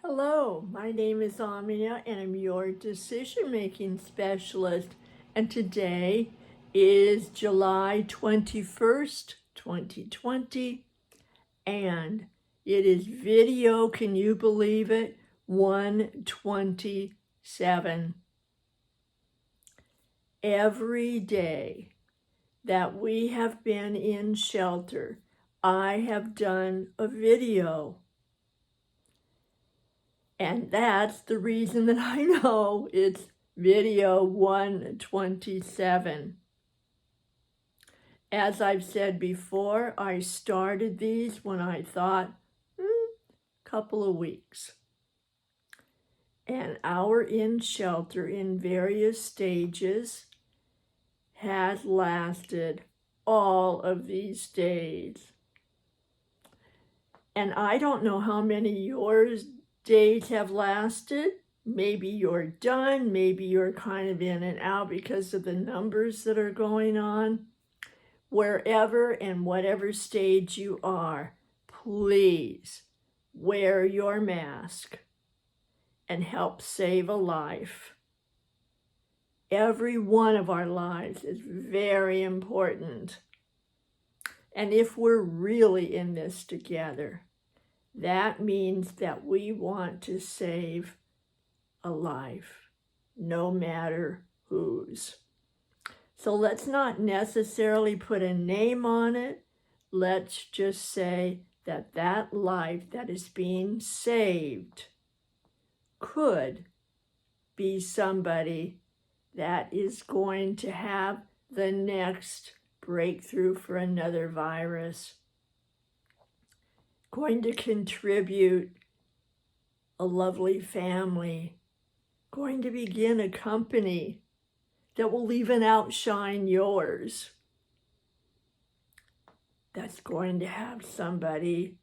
Hello, my name is Amina and I'm your decision-making specialist. And today is July 21st, 2020, and it is video, can you believe it? 127. Every day that we have been in shelter, I have done a video. And that's the reason that I know it's video 127. As I've said before, I started these when I thought, couple of weeks. And our in shelter in various stages has lasted all of these days. And I don't know how many yours days have lasted. Maybe you're done, maybe you're kind of in and out because of the numbers that are going on. Wherever and whatever stage you are, please wear your mask and help save a life. Every one of our lives is very important. And if we're really in this together, that means that we want to save a life, no matter whose. So let's not necessarily put a name on it. Let's just say that that life that is being saved could be somebody that is going to have the next breakthrough for another virus, going to contribute a lovely family, going to begin a company that will even outshine yours, that's going to have somebody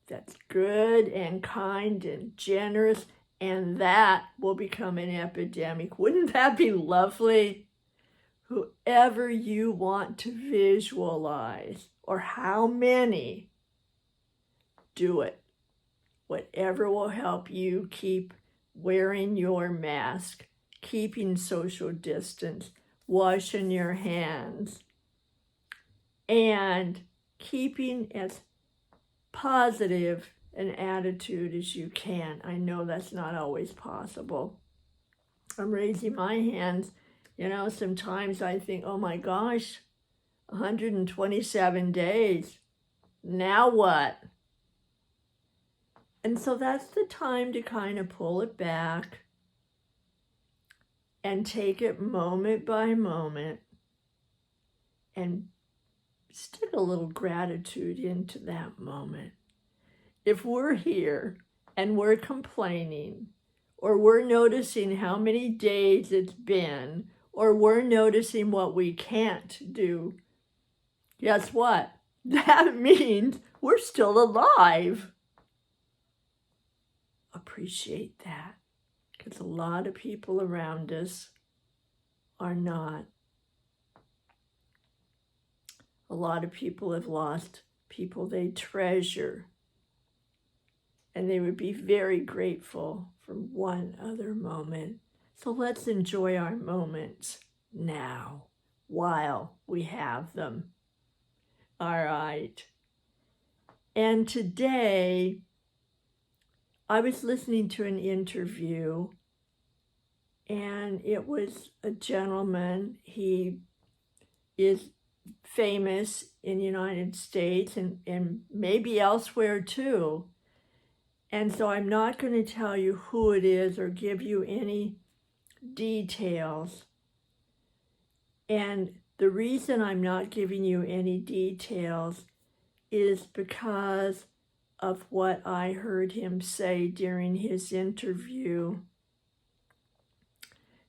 that's good and kind and generous, and that will become an epidemic. Wouldn't that be lovely? Whoever you want to visualize, or how many, do it. Whatever will help you keep wearing your mask, keeping social distance, washing your hands, and keeping as positive an attitude as you can. I know that's not always possible. I'm raising my hands. Sometimes I think, oh my gosh, 127 days. Now what? And so that's the time to kind of pull it back and take it moment by moment and stick a little gratitude into that moment. If we're here and we're complaining, or we're noticing how many days it's been, or we're noticing what we can't do, guess what? That means we're still alive. Appreciate that, because a lot of people around us are not. A lot of people have lost people they treasure, and they would be very grateful for one other moment. So let's enjoy our moments now while we have them. All right. And today, I was listening to an interview, and it was a gentleman. He is famous in the United States and maybe elsewhere too. And so I'm not going to tell you who it is or give you any details. And the reason I'm not giving you any details is because of what I heard him say during his interview.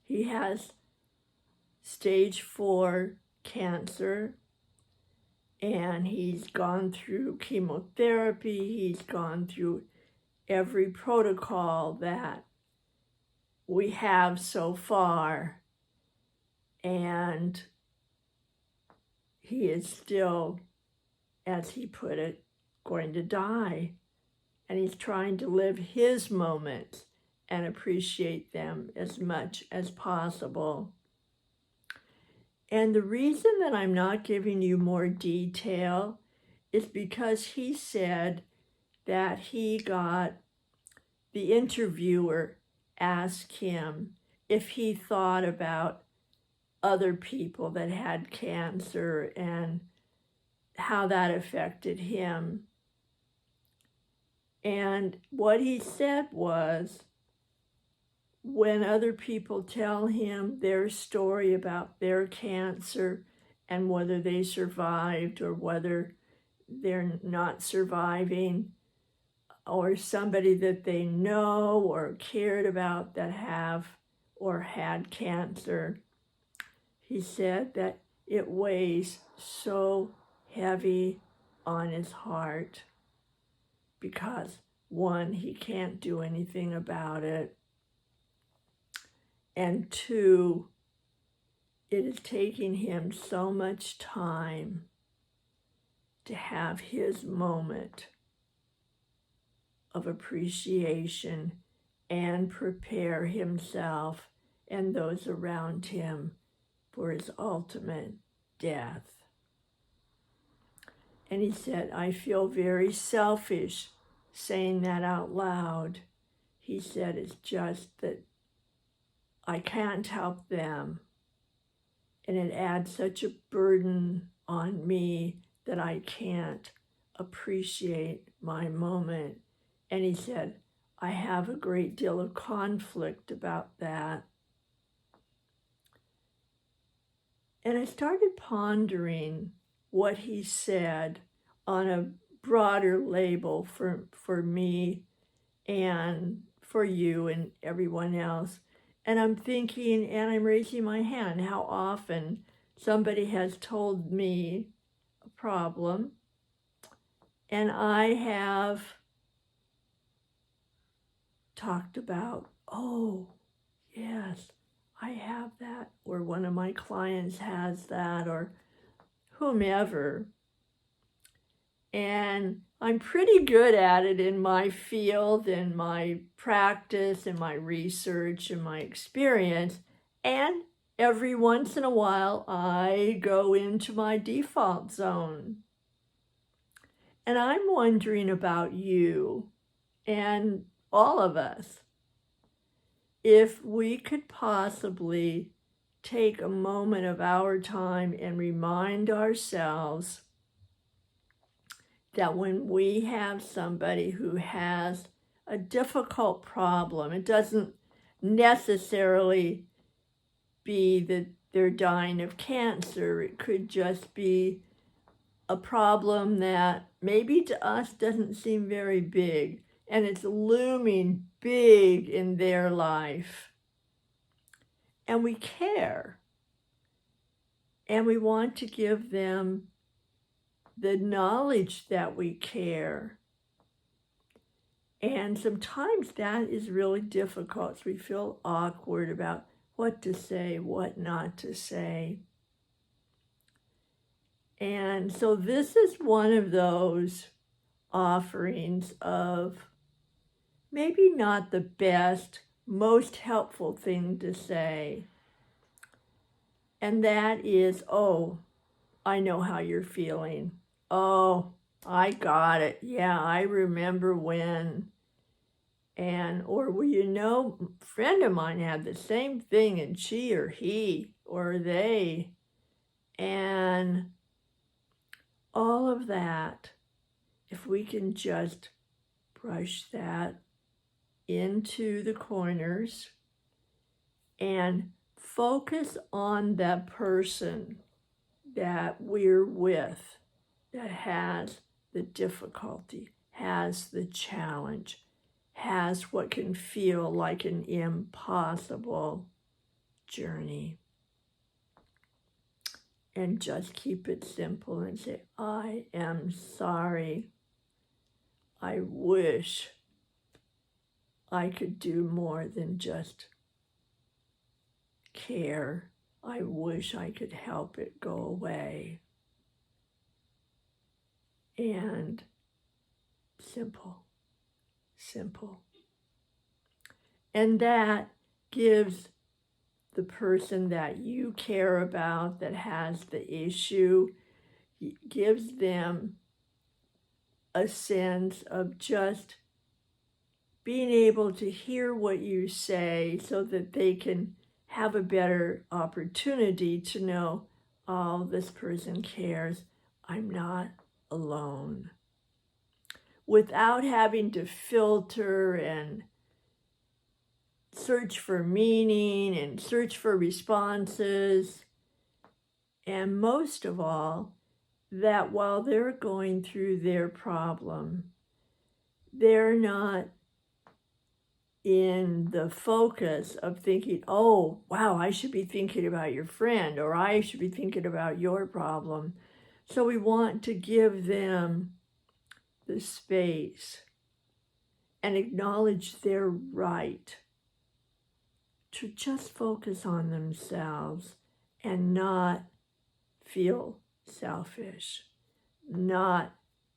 He has stage 4 cancer, and he's gone through chemotherapy. He's gone through every protocol that we have so far, and he is still, as he put it, going to die and he's trying to live his moments and appreciate them as much as possible. And the reason that I'm not giving you more detail is because he said that he got the interviewer asked him if he thought about other people that had cancer and how that affected him. And what he said was, when other people tell him their story about their cancer and whether they survived or whether they're not surviving, or somebody that they know or cared about that have or had cancer, he said that it weighs so heavy on his heart because, one, he can't do anything about it, and two, it is taking him so much time to have his moment of appreciation and prepare himself and those around him for his ultimate death. And he said, I feel very selfish saying that out loud. He said, it's just that I can't help them. And it adds such a burden on me that I can't appreciate my moment. And he said, I have a great deal of conflict about that. And I started pondering what he said on a broader label for me and for you and everyone else. And I'm thinking, and I'm raising my hand, how often somebody has told me a problem, and I have talked about, oh, yes, I have that, or one of my clients has that, or whomever. And I'm pretty good at it in my field, in my practice, in my research, in my experience. And every once in a while, I go into my default zone. And I'm wondering about you and all of us, if we could possibly take a moment of our time and remind ourselves that when we have somebody who has a difficult problem, it doesn't necessarily be that they're dying of cancer. It could just be a problem that maybe to us doesn't seem very big, and it's looming big in their life. And we care. And we want to give them the knowledge that we care. And sometimes that is really difficult. So we feel awkward about what to say, what not to say. And so this is one of those offerings of maybe not the best, most helpful thing to say. And that is, oh, I know how you're feeling. Oh, I got it. Yeah, I remember when. And, or, well, you know, a friend of mine had the same thing, and she or he or they. And all of that, if we can just brush that into the corners and focus on the person that we're with that has the difficulty, has the challenge, has what can feel like an impossible journey. And just keep it simple and say, I am sorry. I wish I could do more than just care. I wish I could help it go away. And simple. simple. And that gives the person that you care about that has the issue, gives them a sense of just being able to hear what you say so that they can have a better opportunity to know, oh, this person cares. I'm not alone. Without having to filter and search for meaning and search for responses. And most of all, that while they're going through their problem, they're not in the focus of thinking, oh, wow, I should be thinking about your friend, or I should be thinking about your problem. So we want to give them the space and acknowledge their right to just focus on themselves and not feel selfish, not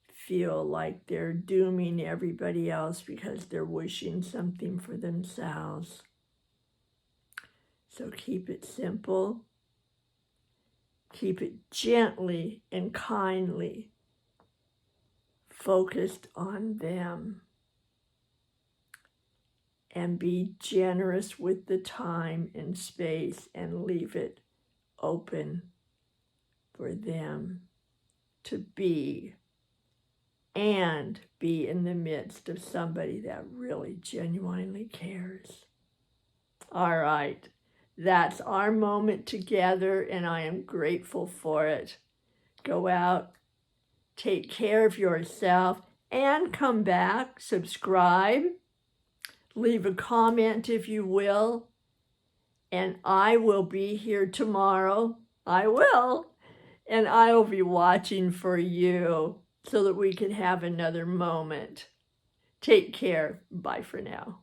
feel like they're dooming everybody else because they're wishing something for themselves. So keep it simple, keep it gently and kindly focused on them, and be generous with the time and space and leave it open for them to be and be in the midst of somebody that really genuinely cares. All right, that's our moment together, and I am grateful for it. Go out, take care of yourself, and come back, subscribe, leave a comment if you will, and I will be here tomorrow. I will. And I will be watching for you so that we can have another moment. Take care. Bye for now.